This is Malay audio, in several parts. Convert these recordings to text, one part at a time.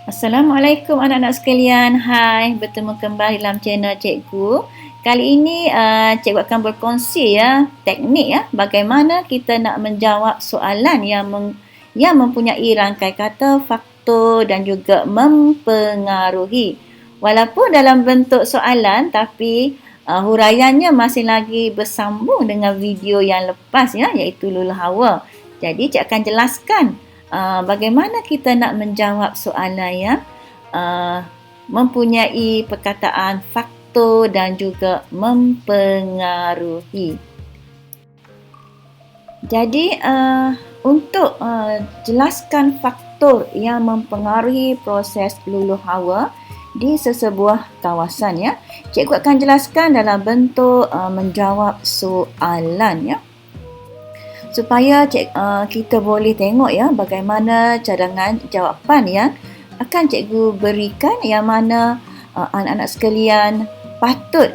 Assalamualaikum anak-anak sekalian. Hai, bertemu kembali dalam channel cikgu. Kali ini cikgu akan berkongsi teknik bagaimana kita nak menjawab soalan yang mempunyai rangkai kata, faktor dan juga mempengaruhi. Walaupun dalam bentuk soalan tapi huraiannya masih lagi bersambung dengan video yang lepas iaitu luluh hawa. Jadi cikgu akan jelaskan bagaimana kita nak menjawab soalan yang mempunyai perkataan faktor dan juga mempengaruhi. Jadi untuk jelaskan faktor yang mempengaruhi proses luluh hawa di sesebuah kawasan cikgu akan jelaskan dalam bentuk menjawab soalan supaya kita boleh tengok bagaimana cadangan jawapan yang akan cikgu berikan, yang mana anak-anak sekalian patut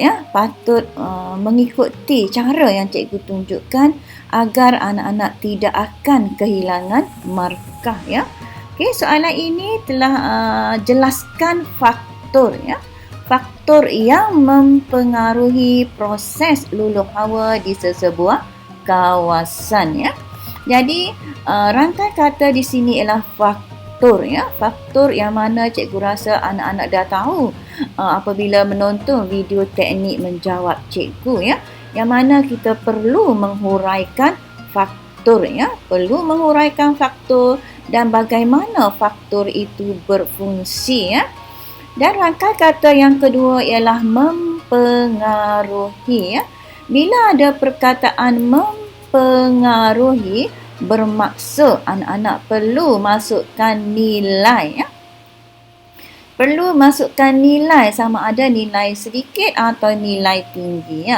mengikuti cara yang cikgu tunjukkan agar anak-anak tidak akan kehilangan markah Okey, soalan ini telah jelaskan faktor faktor yang mempengaruhi proses luluh hawa di sesebuah kawasan Jadi rangkai kata di sini ialah faktor faktor yang mana cikgu rasa anak-anak dah tahu apabila menonton video teknik menjawab cikgu yang mana kita perlu menghuraikan faktor perlu menghuraikan faktor dan bagaimana faktor itu berfungsi Dan rangkai kata yang kedua ialah mempengaruhi Bila ada perkataan mempengaruhi, bermaksud anak-anak perlu masukkan nilai Perlu masukkan nilai, sama ada nilai sedikit atau nilai tinggi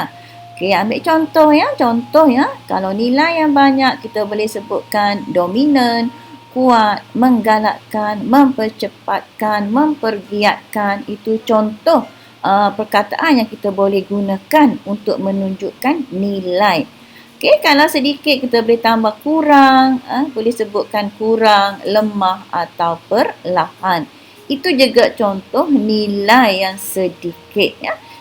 Okey, ambil contoh Contoh kalau nilai yang banyak kita boleh sebutkan dominan, kuat, menggalakkan, mempercepatkan, mempergiatkan. Itu contoh perkataan yang kita boleh gunakan untuk menunjukkan nilai. Okey, kalau sedikit kita boleh tambah kurang, boleh sebutkan kurang, lemah atau perlahan. Itu juga contoh nilai yang sedikit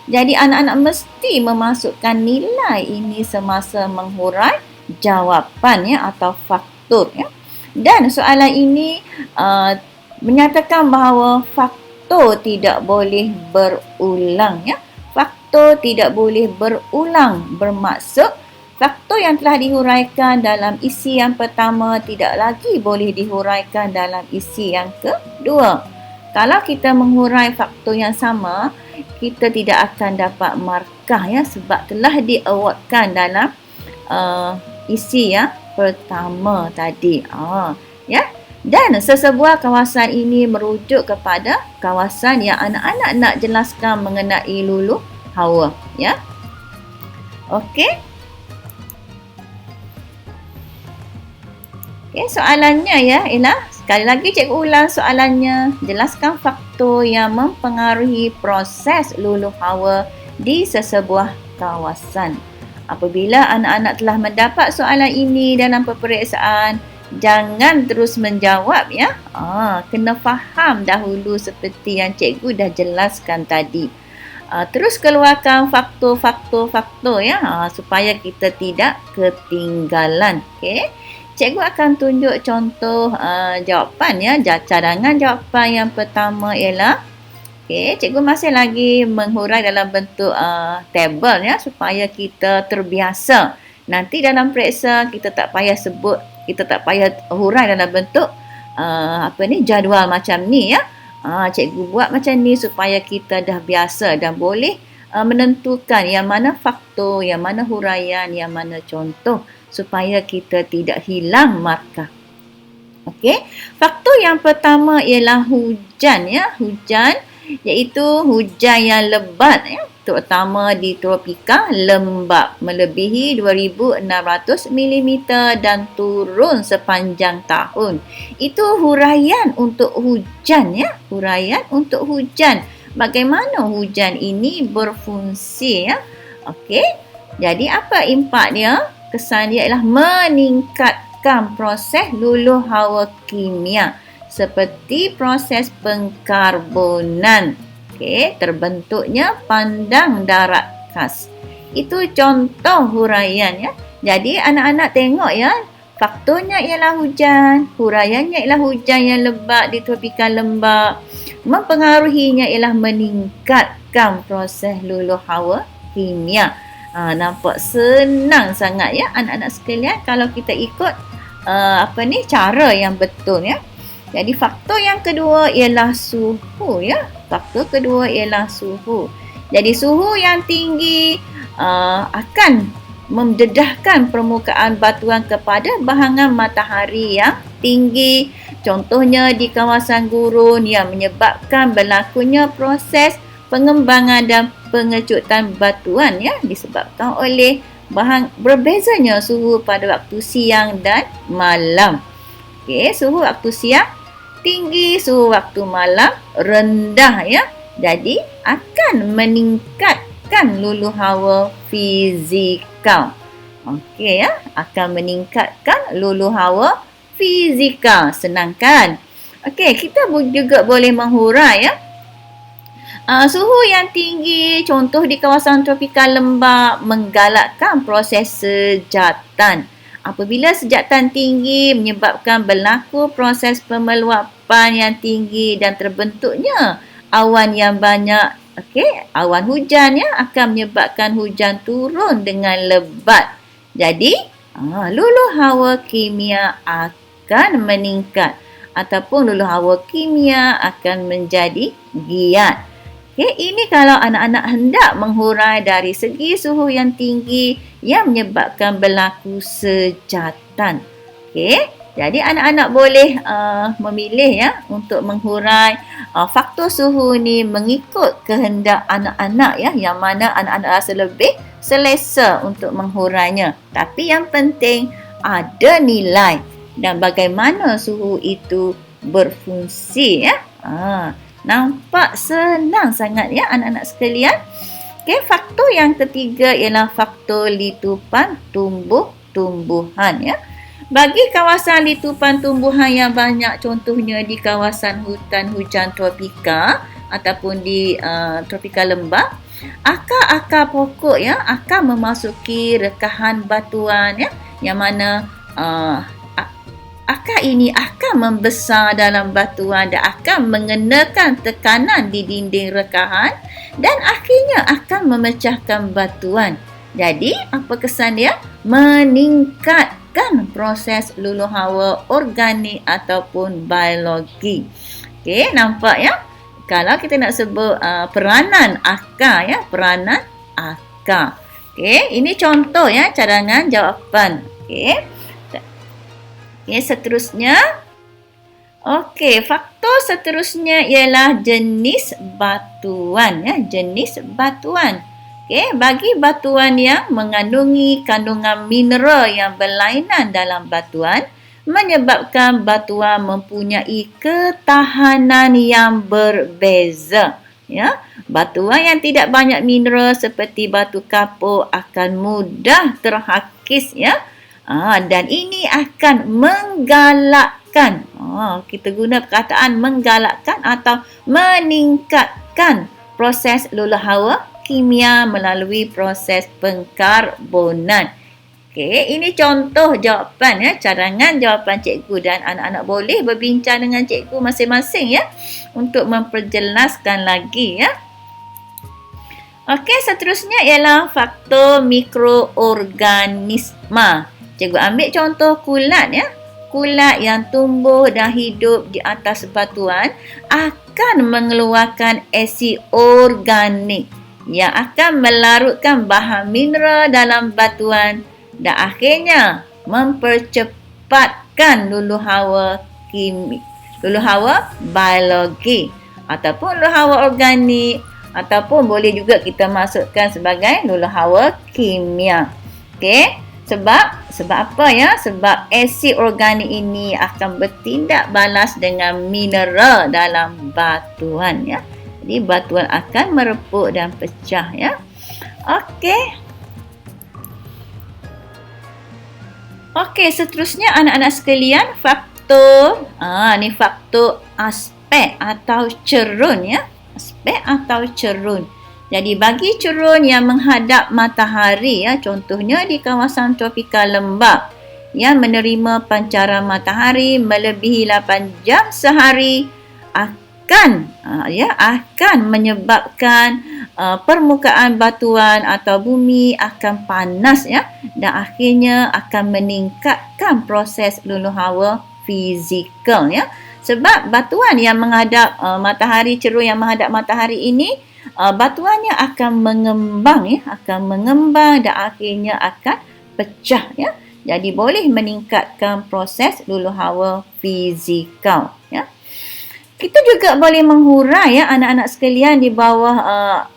Jadi anak-anak mesti memasukkan nilai ini semasa menghurai jawapan atau faktor Dan soalan ini menyatakan bahawa faktor tidak boleh berulang Faktor tidak boleh berulang bermaksud faktor yang telah dihuraikan dalam isi yang pertama tidak lagi boleh dihuraikan dalam isi yang kedua. Kalau kita menghurai faktor yang sama, kita tidak akan dapat markah sebab telah di-awardkan dalam isi yang pertama tadi. Dan sesebuah kawasan ini merujuk kepada kawasan yang anak-anak nak jelaskan mengenai luluh hawa. Okey. Okey, soalannya ialah, sekali lagi cikgu ulang soalannya. Jelaskan faktor yang mempengaruhi proses luluh hawa di sesebuah kawasan. Apabila anak-anak telah mendapat soalan ini dalam peperiksaan, jangan terus menjawab kena faham dahulu seperti yang cikgu dah jelaskan tadi. Terus keluarkan faktor-faktor supaya kita tidak ketinggalan. Okey. Cikgu akan tunjuk contoh jawapan cadangan jawapan yang pertama ialah cikgu masih lagi menghurai dalam bentuk tabel supaya kita terbiasa. Nanti dalam periksa kita tak payah sebut, kita tak payah hurai dalam bentuk jadual macam ni Cikgu buat macam ni supaya kita dah biasa dan boleh menentukan yang mana faktor, yang mana huraian, yang mana contoh supaya kita tidak hilang markah. Okey, faktor yang pertama ialah hujan hujan iaitu hujan yang lebat terutama di tropika lembap melebihi 2600 mm dan turun sepanjang tahun. Itu huraian untuk hujan huraian untuk hujan. Bagaimana hujan ini berfungsi Okey. Jadi apa impak dia? Kesan dia ialah meningkatkan proses luluh hawa kimia seperti proses pengkarbonan. Okey, terbentuknya pandang darat khas. Itu contoh huraian ya. Jadi anak-anak tengok ya, faktornya ialah hujan, huraiannya ialah hujan yang lebat di tropika lembap. Mempengaruhinya ialah meningkatkan proses luluh hawa kimia. Nampak senang sangat ya anak-anak sekalian kalau kita ikut cara yang betul ya. Jadi faktor yang kedua ialah suhu ya. Faktor kedua ialah suhu. Jadi suhu yang tinggi akan mendedahkan permukaan batuan kepada bahangan matahari yang tinggi. Contohnya di kawasan gurun yang menyebabkan berlakunya proses pengembangan dan pengecutan batuan ya, disebabkan oleh berbezanya suhu pada waktu siang dan malam. Okey, suhu waktu siang tinggi, suhu waktu malam rendah ya. Jadi akan meningkatkan luluh hawa fizikal. Okey ya, akan meningkatkan luluh hawa fizikal. Senang kan? Okey, kita juga boleh menghurai ya. Suhu yang tinggi, contoh di kawasan tropika lembap, menggalakkan proses sejatan. Apabila sejatan tinggi menyebabkan berlaku proses pemeluapan yang tinggi dan terbentuknya awan yang banyak. Okey, awan hujan ya akan menyebabkan hujan turun dengan lebat. Jadi, luluh hawa kimia akan meningkat ataupun luluh hawa kimia akan menjadi giat. Okay, ini kalau anak-anak hendak menghurai dari segi suhu yang tinggi yang menyebabkan berlaku sejatan. Okay, jadi anak-anak boleh memilih ya untuk menghurai faktor suhu ni mengikut kehendak anak-anak ya, yang mana anak-anak rasa lebih selesa untuk menghurainya. Tapi yang penting ada nilai dan bagaimana suhu itu berfungsi ya. Nampak senang sangat ya anak-anak sekalian. Okey, faktor yang ketiga ialah faktor litupan tumbuh-tumbuhan ya. Bagi kawasan litupan tumbuhan yang banyak, contohnya di kawasan hutan hujan tropika ataupun di tropika lembap, akar-akar pokok ya akan memasuki rekahan batuan ya, yang mana akar ini akan membesar dalam batuan dan akan mengenakan tekanan di dinding rekahan dan akhirnya akan memecahkan batuan. Jadi, apa kesan dia? Meningkatkan proses luluh hawa organik ataupun biologi. Okey, nampak ya? Kalau kita nak sebut peranan akar ya, peranan akar. Okey, ini contoh ya cadangan jawapan. Okey. Okay, seterusnya. Okey, faktor seterusnya ialah jenis batuan ya, jenis batuan. Okey, bagi batuan yang mengandungi kandungan mineral yang berlainan dalam batuan menyebabkan batuan mempunyai ketahanan yang berbeza. Ya, batuan yang tidak banyak mineral seperti batu kapur akan mudah terhakis ya. Dan ini akan menggalakkan. Kita guna perkataan menggalakkan atau meningkatkan proses luluh hawa kimia melalui proses pengkarbonan. Okey, ini contoh jawapan ya, cadangan jawapan cikgu, dan anak-anak boleh berbincang dengan cikgu masing-masing ya untuk memperjelaskan lagi ya. Okey, seterusnya ialah faktor mikroorganisma. Cikgu ambil contoh kulat ya. Kulat yang tumbuh dan hidup di atas batuan akan mengeluarkan asid organik yang akan melarutkan bahan mineral dalam batuan dan akhirnya mempercepatkan luluh hawa biologi ataupun luluh hawa organik, ataupun boleh juga kita masukkan sebagai luluh hawa kimia. Okey. Sebab apa ya? Sebab asid organik ini akan bertindak balas dengan mineral dalam batuan ya. Jadi batuan akan merepuk dan pecah ya. Okey, seterusnya anak-anak sekalian, faktor, ni faktor aspek atau cerun ya. Aspek atau cerun. Jadi bagi cerun yang menghadap matahari ya, contohnya di kawasan tropika lembap yang menerima pancaran matahari melebihi 8 jam sehari akan menyebabkan permukaan batuan atau bumi akan panas ya, dan akhirnya akan meningkatkan proses luluh hawa fizikal ya. Sebab batuan yang menghadap matahari, cerun yang menghadap matahari ini, batuannya akan mengembang dan akhirnya akan pecah ya. Jadi boleh meningkatkan proses luluh hawa fizikal ya. Kita juga boleh menghurai ya anak-anak sekalian di bawah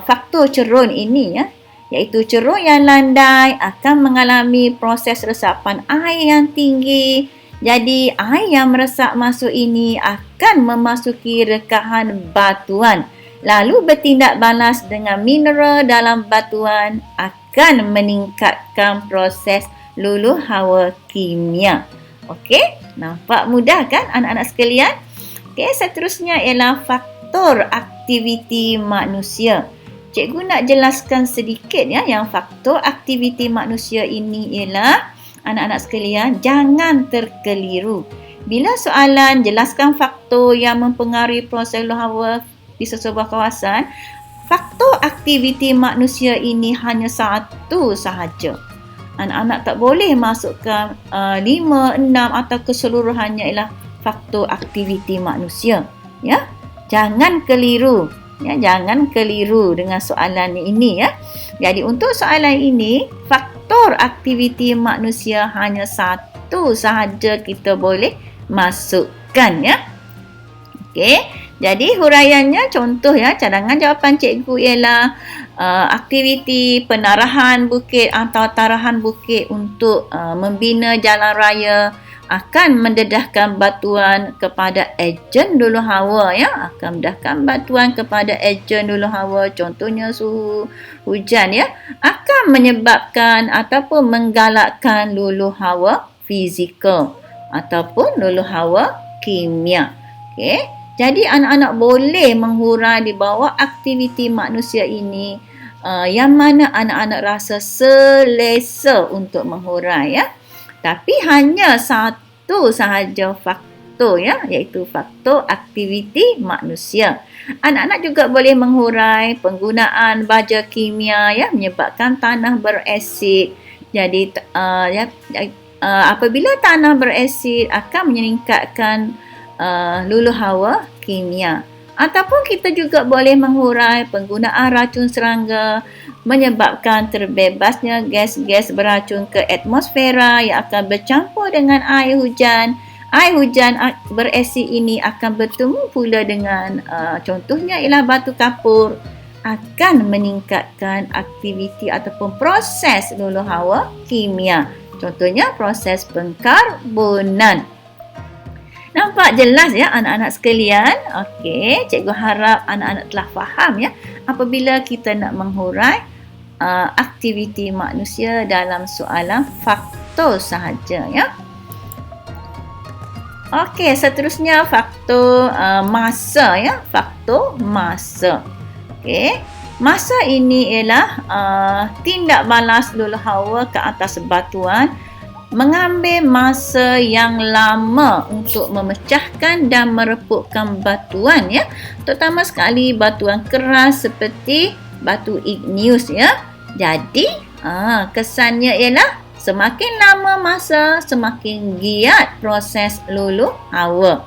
faktor cerun ini ya, iaitu cerun yang landai akan mengalami proses resapan air yang tinggi. Jadi air yang meresap masuk ini akan memasuki rekahan batuan, lalu bertindak balas dengan mineral dalam batuan, akan meningkatkan proses luluh hawa kimia. Okey, nampak mudah kan anak-anak sekalian? Okey, seterusnya ialah faktor aktiviti manusia. Cikgu nak jelaskan sedikit ya, yang faktor aktiviti manusia ini ialah, anak-anak sekalian, jangan terkeliru. Bila soalan jelaskan faktor yang mempengaruhi proses luluh hawa di sesebuah kawasan, faktor aktiviti manusia ini hanya satu sahaja. Anak-anak tak boleh masukkan 5, 6 atau keseluruhannya ialah faktor aktiviti manusia. Ya, jangan keliru. Ya, jangan keliru dengan soalan ini ya. Jadi untuk soalan ini, faktor aktiviti manusia hanya satu sahaja kita boleh masukkan ya. Okey, jadi huraiannya, contoh ya, cadangan jawapan cikgu ialah aktiviti penarahan bukit atau tarahan bukit untuk membina jalan raya akan mendedahkan batuan kepada ejen luluh hawa ya, akan mendedahkan batuan kepada ejen luluh hawa, contohnya suhu hujan ya, akan menyebabkan ataupun menggalakkan luluh hawa fizikal ataupun luluh hawa kimia. Okey, jadi anak-anak boleh menghurai di bawah aktiviti manusia ini yang mana anak-anak rasa selesa untuk menghurai ya. Tapi hanya satu sahaja faktor ya, iaitu faktor aktiviti manusia. Anak-anak juga boleh menghurai penggunaan baja kimia ya, menyebabkan tanah berasid. Jadi apabila tanah berasid akan meningkatkan luluh hawa kimia. Ataupun kita juga boleh menghurai penggunaan racun serangga menyebabkan terbebasnya gas-gas beracun ke atmosfera yang akan bercampur dengan air hujan. Air hujan berasid ini akan bertemu pula dengan contohnya ialah batu kapur, akan meningkatkan aktiviti ataupun proses luluh hawa kimia. Contohnya proses pengkarbonan. Nampak jelas ya anak-anak sekalian? Okey, cikgu harap anak-anak telah faham ya apabila kita nak menghurai aktiviti manusia dalam soalan faktor sahaja ya. Okey, seterusnya faktor masa ya, faktor masa. Okey, masa ini ialah tindak balas luluh hawa ke atas batuan mengambil masa yang lama untuk memecahkan dan merepukkan batuan ya, terutama sekali batuan keras seperti batu igneus ya. Jadi kesannya ialah semakin lama masa, semakin giat proses luluh hawa.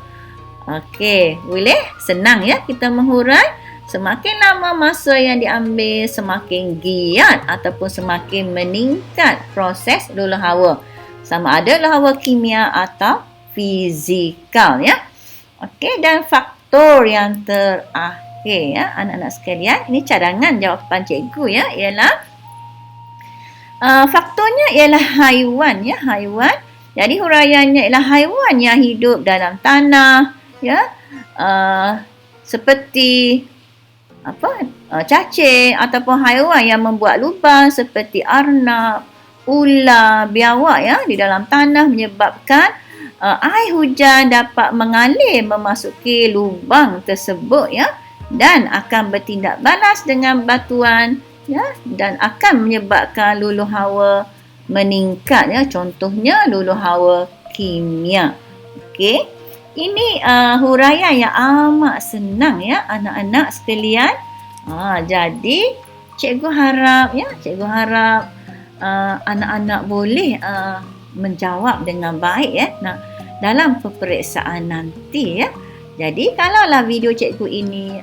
Okey, boleh? Senang ya kita menghurai. Semakin lama masa yang diambil, semakin giat ataupun semakin meningkat proses luluh hawa. Sama ada luluh hawa kimia atau fizikal ya. Okey, dan faktor yang terakhir ya anak-anak sekalian, ini cadangan jawapan cikgu ya, ialah faktornya ialah haiwan ya, haiwan. Jadi huraiannya ialah haiwan yang hidup dalam tanah ya, seperti cacing ataupun haiwan yang membuat lubang seperti arnab, ular, biawak ya di dalam tanah, menyebabkan air hujan dapat mengalir memasuki lubang tersebut ya, dan akan bertindak balas dengan batuan ya, dan akan menyebabkan luluh hawa meningkat ya. Contohnya luluh hawa kimia. Okey. Ini huraian yang amat senang ya anak-anak sekalian. Jadi cikgu harap anak-anak boleh menjawab dengan baik ya. Dalam peperiksaan nanti ya. Jadi kalaulah video cikgu ini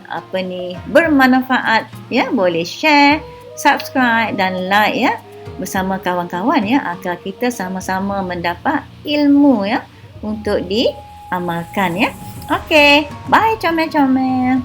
bermanfaat ya, boleh share, subscribe dan like ya bersama kawan-kawan ya, agar kita sama-sama mendapat ilmu ya untuk diamalkan ya. Okey, bye comel-comel.